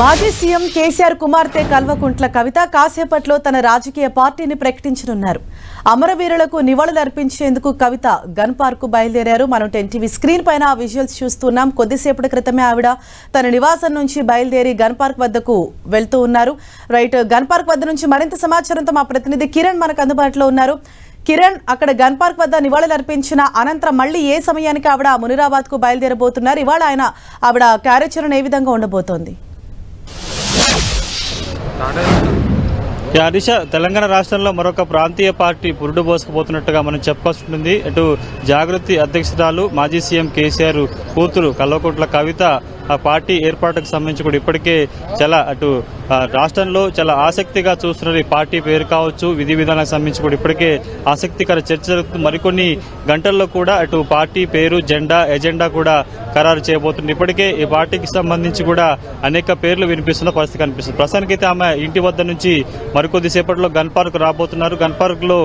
మాజీ సీఎం కేసీఆర్ కుమార్తె కల్వకుంట్ల కవిత కాసేపట్లో తన రాజకీయ పార్టీని ప్రకటించనున్నారు. అమరవీరులకు నివాళులర్పించేందుకు కవిత గన్ పార్క్ బయలుదేరారు. మనం 10 టీవీ స్క్రీన్ పైన ఆ విజువల్స్ చూస్తున్నాం. కొద్దిసేపటి క్రితమే ఆవిడ తన నివాసం నుంచి బయలుదేరి గన్ పార్క్ వద్దకు వెళ్తూ ఉన్నారు. రైట్, గన్ పార్క్ వద్ద నుంచి మరింత సమాచారంతో మా ప్రతినిధి కిరణ్ మనకు అందుబాటులో ఉన్నారు. కిరణ్, అక్కడ గన్ పార్క్ వద్ద నివాళులర్పించిన అనంతరం మళ్ళీ ఏ సమయానికి ఆవిడ మునిరాబాద్ కు బయలుదేరబోతున్నారు? ఇవాళ ఆవిడ కార్యాచరణ ఏ విధంగా ఉండబోతోంది? హరీష, తెలంగాణ రాష్ట్రంలో మరొక ప్రాంతీయ పార్టీ పురుడు పోసుకుపోతున్నట్టుగా మనం చెప్పాల్సి ఉంటుంది. అటు జాగృతి అధ్యక్షురాలు మాజీ సీఎం కేసీఆర్ కూతురు కల్వకుంట్ల కవిత ఆ పార్టీ ఏర్పాటుకు సంబంధించి కూడా ఇప్పటికే చాలా అటు రాష్ట్రంలో చాలా ఆసక్తిగా చూస్తున్నారు. ఈ పార్టీ పేరు కావచ్చు, విధి విధానాలకు సంబంధించి కూడా ఇప్పటికే ఆసక్తికర చర్చ జరుగుతుంది. మరికొన్ని గంటల్లో కూడా అటు పార్టీ పేరు, జెండా, ఎజెండా కూడా ఖరారు చేయబోతుంది. ఇప్పటికే ఈ పార్టీకి సంబంధించి కూడా అనేక పేర్లు వినిపిస్తున్న పరిస్థితి కనిపిస్తుంది. ప్రస్తుతానికైతే ఆమె ఇంటి వద్ద నుంచి మరికొద్దిసేపట్లో గన్ పార్క్ రాబోతున్నారు. గన్ పార్క్ లో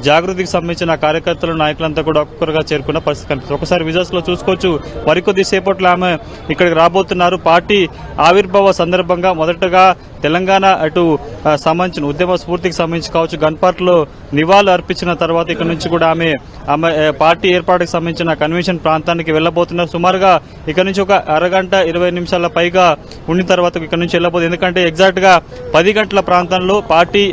జాగృతికి సంబంధించిన కార్యకర్తలు, నాయకులంతా కూడా ఒక్కొక్కరుగా చేరుకున్న పరిస్థితి కనిపిస్తుంది. ఒకసారి విజువల్స్ లో చూసుకోవచ్చు. మరికొద్దిసేపట్లో ఆమె ఇక్కడికి రాబోతున్నారు. పార్టీ ఆవిర్భావ సందర్భంగా మొదటగా తెలంగాణ అటు సంబంధించిన ఉద్యమ స్ఫూర్తికి సంబంధించి కావచ్చు గన్ పార్క్ లో నివాళులు అర్పించిన తర్వాత ఇక్కడ నుంచి కూడా ఆమె పార్టీ ఏర్పాటుకు సంబంధించిన కన్వెన్షన్ ప్రాంతానికి వెళ్లబోతున్నారు. సుమారుగా ఇక్కడ నుంచి ఒక అరగంట 20 నిమిషాల పైగా ఉండిన తర్వాత ఇక్కడ నుంచి వెళ్లబోతుంది. ఎందుకంటే ఎగ్జాక్ట్ గా 10 గంటల ప్రాంతంలో పార్టీ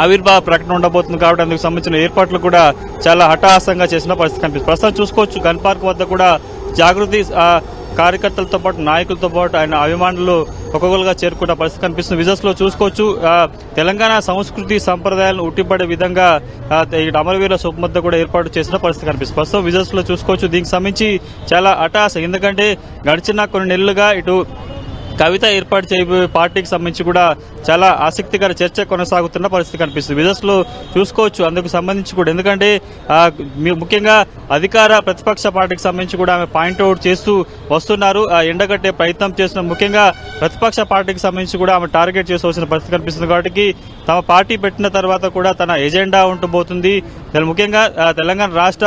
ఆవిర్భావ ప్రకటన ఉండబోతుంది కాబట్టి అందుకు సంబంధించిన ఏర్పాట్లు కూడా చాలా హఠాత్తుగా చేసిన పరిస్థితి కనిపిస్తుంది. ప్రస్తుతం చూసుకోవచ్చు గన్ పార్క్ వద్ద కూడా జాగృతి కార్యకర్తలతో పాటు నాయకులతో పాటు ఆయన అభిమానులు ఒక్కొక్కరుగా చేరుకున్న పరిస్థితి కనిపిస్తుంది. విజువల్స్ లో చూసుకోవచ్చు. తెలంగాణ సంస్కృతి సంప్రదాయాలను ఉట్టిపడే విధంగా అమరవీరుల శోభ కూడా ఏర్పాటు చేసిన పరిస్థితి కనిపిస్తుంది. ప్రస్తుతం విజువల్స్ లో చూసుకోవచ్చు. దీనికి సంబంధించి చాలా హఠాత్తుగా, ఎందుకంటే గడిచిన కొన్ని నెలలుగా ఇటు కవిత ఏర్పాటు చేయబోయే పార్టీకి సంబంధించి కూడా చాలా ఆసక్తికర చర్చ కొనసాగుతున్న పరిస్థితి కనిపిస్తుంది. విజువల్స్ లో చూసుకోవచ్చు. అందుకు సంబంధించి కూడా ఎందుకంటే ముఖ్యంగా అధికార ప్రతిపక్ష పార్టీకి సంబంధించి కూడా ఆమె పాయింట్అవుట్ చేస్తూ వస్తున్నారు. ఎండగట్టే ప్రయత్నం చేస్తున్న ముఖ్యంగా ప్రతిపక్ష పార్టీకి సంబంధించి కూడా ఆమె టార్గెట్ చేసుకోవాల్సిన పరిస్థితి కనిపిస్తుంది. కాబట్టి తమ పార్టీ పెట్టిన తర్వాత కూడా తన ఎజెండా ఉంటబోతుంది. ముఖ్యంగా తెలంగాణ రాష్ట్ర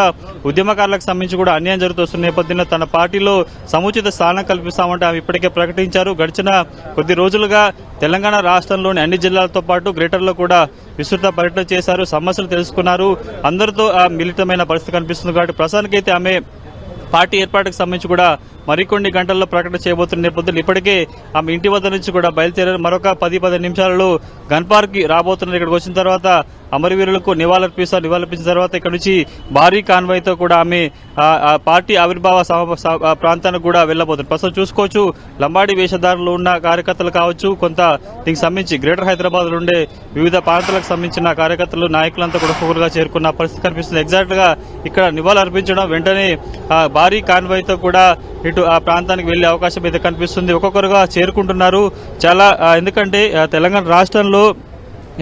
ఉద్యమకారులకు సంబంధించి కూడా అన్యాయం జరుగుతున్న నేపథ్యంలో తన పార్టీలో సముచిత స్థానం కల్పిస్తామంటే ఆమె ఇప్పటికే ప్రకటించారు. గడిచిన కొద్ది రోజులుగా తెలంగాణ రాష్ట్రంలోని అన్ని జిల్లాలతో పాటు గ్రేటర్లో కూడా విస్తృత పర్యటన చేశారు. సమస్యలు తెలుసుకున్నారు. అందరితో మిళితమైన పరిస్థితి కనిపిస్తుంది. కాబట్టి ప్రస్తుతానికైతే ఆమె పార్టీ ఏర్పాటుకు సంబంధించి కూడా మరికొన్ని గంటల్లో ప్రకటన చేయబోతున్న నేపథ్యంలో ఇప్పటికే ఆమె ఇంటి వద్ద నుంచి కూడా బయలుదేరారు. మరొక 10-15 నిమిషాలలో గన్ పార్క్ రాబోతున్నారు. ఇక్కడికి వచ్చిన తర్వాత అమరవీరులకు నివాళులర్పించిన తర్వాత ఇక్కడ నుంచి భారీ కాన్వాయ్తో కూడా ఆమె పార్టీ ఆవిర్భావ ప్రాంతానికి కూడా వెళ్లబోతున్నారు. ప్రస్తుతం చూసుకోవచ్చు. లంబాడీ వేషధారులు ఉన్న కార్యకర్తలు కావచ్చు, కొంత దీనికి సంబంధించి గ్రేటర్ హైదరాబాద్ లో ఉండే వివిధ ప్రాంతాలకు సంబంధించిన కార్యకర్తలు, నాయకులంతా కూడా ఒక్కొక్కరుగా చేరుకున్న పరిస్థితి కనిపిస్తుంది. ఎగ్జాక్ట్ గా ఇక్కడ నివాళులర్పించడం వెంటనే భారీ కాన్వాయ్తో కూడా ఇటు ఆ ప్రాంతానికి వెళ్లే అవకాశం అయితే కనిపిస్తుంది. ఒక్కొక్కరుగా చేరుకుంటున్నారు. చాలా ఎందుకంటే తెలంగాణ రాష్ట్రంలో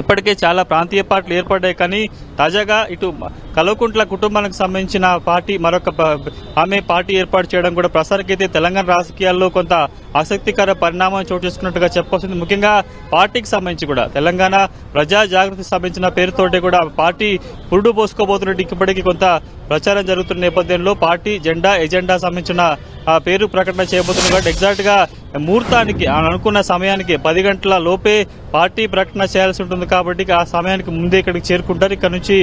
ఇప్పటికే చాలా ప్రాంతీయ పార్టీలు ఏర్పడ్డాయి. కానీ తాజాగా ఇటు కల్వకుంట్ల కుటుంబానికి సంబంధించిన పార్టీ మరొక ఆమె పార్టీ ఏర్పాటు చేయడం కూడా ప్రస్తుతానికైతే తెలంగాణ రాజకీయాల్లో కొంత ఆసక్తికర పరిణామం చోటు చేసుకున్నట్టుగా చెప్పవలసింది. ముఖ్యంగా పార్టీకి సంబంధించి కూడా తెలంగాణ ప్రజా జాగృతికి సంబంధించిన పేరుతోటి కూడా పార్టీ పురుడు పోసుకోబోతున్నట్టు ఇప్పటికీ కొంత ప్రచారం జరుగుతున్న నేపథ్యంలో పార్టీ జెండా, ఎజెండా సంబంధించిన పేరు ప్రకటన చేయబోతుంది. కాబట్టి ఎగ్జాక్ట్ గా ముహూర్తానికి అనుకున్న సమయానికి 10 గంటల లోపే పార్టీ ప్రకటన చేయాల్సి ఉంటుంది. కాబట్టి ఆ సమయానికి ముందే ఇక్కడికి చేరుకుంటారు. ఇక్కడ నుంచి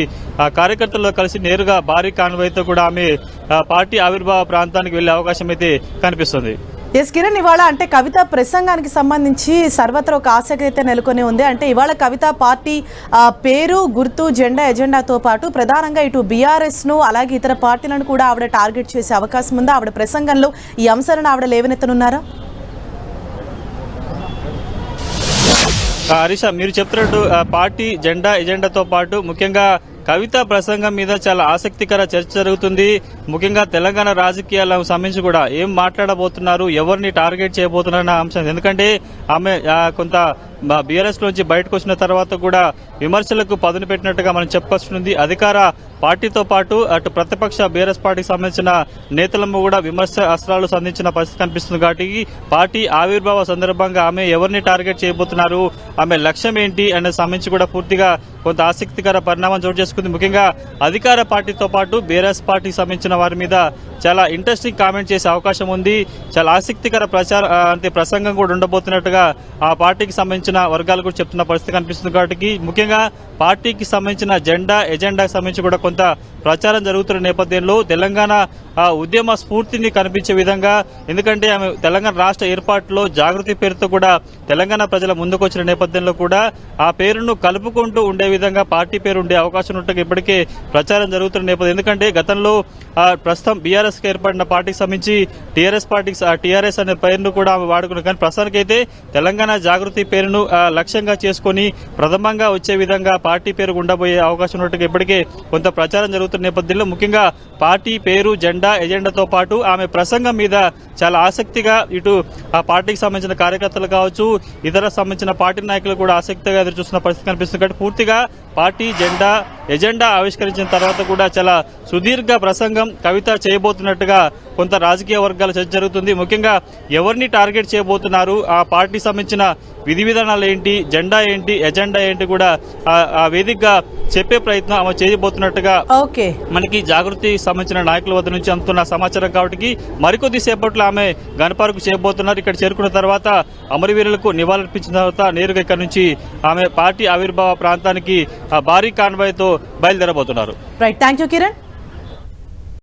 కార్యకర్తల్లో కలిసి నేరుగా భారీ కాన్వాయ్తో కూడా ఆమె పార్టీ ఆవిర్భావ ప్రాంతానికి వెళ్లే అవకాశం అయితే కనిపిస్తుంది. ఎస్ కిరణ్, ఇవాళ అంటే కవిత ప్రసంగానికి సంబంధించి సర్వత్రా ఒక ఆసక్తి అయితే నెలకొని ఉంది. అంటే ఇవాళ కవిత పార్టీ పేరు, గుర్తు, జెండా, ఎజెండాతో పాటు ప్రధానంగా ఇటు బీఆర్ఎస్ ను అలాగే ఇతర పార్టీలను కూడా ఆవిడ టార్గెట్ చేసే అవకాశం ఉందా? ఆవిడ ప్రసంగంలో ఈ అంశాలను ఆవిడ లేవనెత్తనున్నారా? హరీష, మీరు చెప్తున్నట్టు పార్టీ జెండా, ఎజెండాతో పాటు ముఖ్యంగా కవిత ప్రసంగం మీద చాలా ఆసక్తికర చర్చ జరుగుతుంది. ముఖ్యంగా తెలంగాణ రాజకీయాలకు సంబంధించి కూడా ఏం మాట్లాడబోతున్నారు, ఎవరిని టార్గెట్ చేయబోతున్నారన్న అంశం. ఎందుకంటే ఆమె కొంత బీఆర్ఎస్ నుంచి బయటకు వచ్చిన తర్వాత కూడా విమర్శలకు పదును పెట్టినట్టుగా మనం చెప్పొస్తుంది. అధికార పార్టీతో పాటు అటు ప్రతిపక్ష బీఆర్ఎస్ పార్టీకి సంబంధించిన నేతలను కూడా విమర్శ అస్త్రాలు సంధించిన పరిస్థితి కనిపిస్తుంది. కాబట్టి పార్టీ ఆవిర్భావ సందర్భంగా ఆమె ఎవరిని టార్గెట్ చేయబోతున్నారు, ఆమె లక్ష్యం ఏంటి అనే సంబంధించి కూడా పూర్తిగా కొంత ఆసక్తికర పరిణామం చోటు చేసుకుంది. ముఖ్యంగా అధికార పార్టీతో పాటు బీఆర్ఎస్ పార్టీకి సంబంధించిన వారి మీద చాలా ఇంట్రెస్టింగ్ కామెంట్ చేసే అవకాశం ఉంది. చాలా ఆసక్తికర ప్రసంగం కూడా ఉండబోతున్నట్టుగా ఆ పార్టీకి సంబంధించిన వర్గాలు కూడా చెప్తున్న పరిస్థితి కనిపిస్తుంది. కాబట్టి ముఖ్యంగా పార్టీకి సంబంధించిన ఎజెండాకి సంబంధించి కూడా కొంత ప్రచారం జరుగుతున్న నేపథ్యంలో తెలంగాణ ఉద్యమ స్ఫూర్తిని కనిపించే విధంగా, ఎందుకంటే ఆమె తెలంగాణ రాష్ట్ర ఏర్పాటులో జాగృతి పేరుతో కూడా తెలంగాణ ప్రజల ముందుకు వచ్చిన నేపథ్యంలో కూడా ఆ పేరును కలుపుకుంటూ ఉండే విధంగా పార్టీ పేరు ఉండే అవకాశం ఉన్నట్టుగా ఇప్పటికే ప్రచారం జరుగుతున్న నేపథ్యం. ఎందుకంటే గతంలో ప్రస్తుతం బీఆర్ఎస్ కి ఏర్పడిన పార్టీకి సంబంధించి టీఆర్ఎస్ అనే పేరును కూడా ఆమె వాడుకున్నారు. కానీ ప్రస్తుతానికైతే తెలంగాణ జాగృతి పేరును లక్ష్యంగా చేసుకుని ప్రథమంగా వచ్చే విధంగా పార్టీ పేరు ఉండబోయే అవకాశం ఉన్నట్టుగా ఇప్పటికే కొంత ప్రచారం జరుగుతున్న నేపథ్యంలో ముఖ్యంగా పార్టీ పేరు, ఎజెండాతో పాటు ఆమె ప్రసంగం మీద చాలా ఆసక్తిగా ఇటు ఆ పార్టీకి సంబంధించిన కార్యకర్తలు కావచ్చు, ఇతర సంబంధించిన పార్టీ నాయకులు కూడా ఆసక్తిగా ఎదురు చూస్తున్న పరిస్థితి కనిపిస్తుంది. కాబట్టి పూర్తిగా పార్టీ ఎజెండా ఆవిష్కరించిన తర్వాత కూడా చాలా సుదీర్ఘ ప్రసంగం కవిత చేయబోతున్నట్టుగా కొంత రాజకీయ వర్గాల చర్చ జరుగుతుంది. ముఖ్యంగా ఎవరిని టార్గెట్ చేయబోతున్నారు, ఆ పార్టీ సంబంధించిన విధి విధానాలు ఏంటి, ఎజెండా ఏంటి కూడా ఆ వేదికగా చెప్పే ప్రయత్నం ఆమె చేయబోతున్నట్టుగా మనకి జాగృతి సంబంధించిన నాయకుల వద్ద నుంచి అందుతున్న సమాచారం. కాబట్టి మరికొద్ది సేపట్లో ఆమె గన్పార్కు చేయబోతున్నారు. ఇక్కడ చేరుకున్న తర్వాత అమరవీరులకు నివాళులర్పించిన తర్వాత నేరుగా ఇక్కడ నుంచి ఆమె పార్టీ ఆవిర్భావ ప్రాంతానికి భారీ కాన్వాయ్తో బయలుదేరబోతున్నారు. Right, thank you Kiran.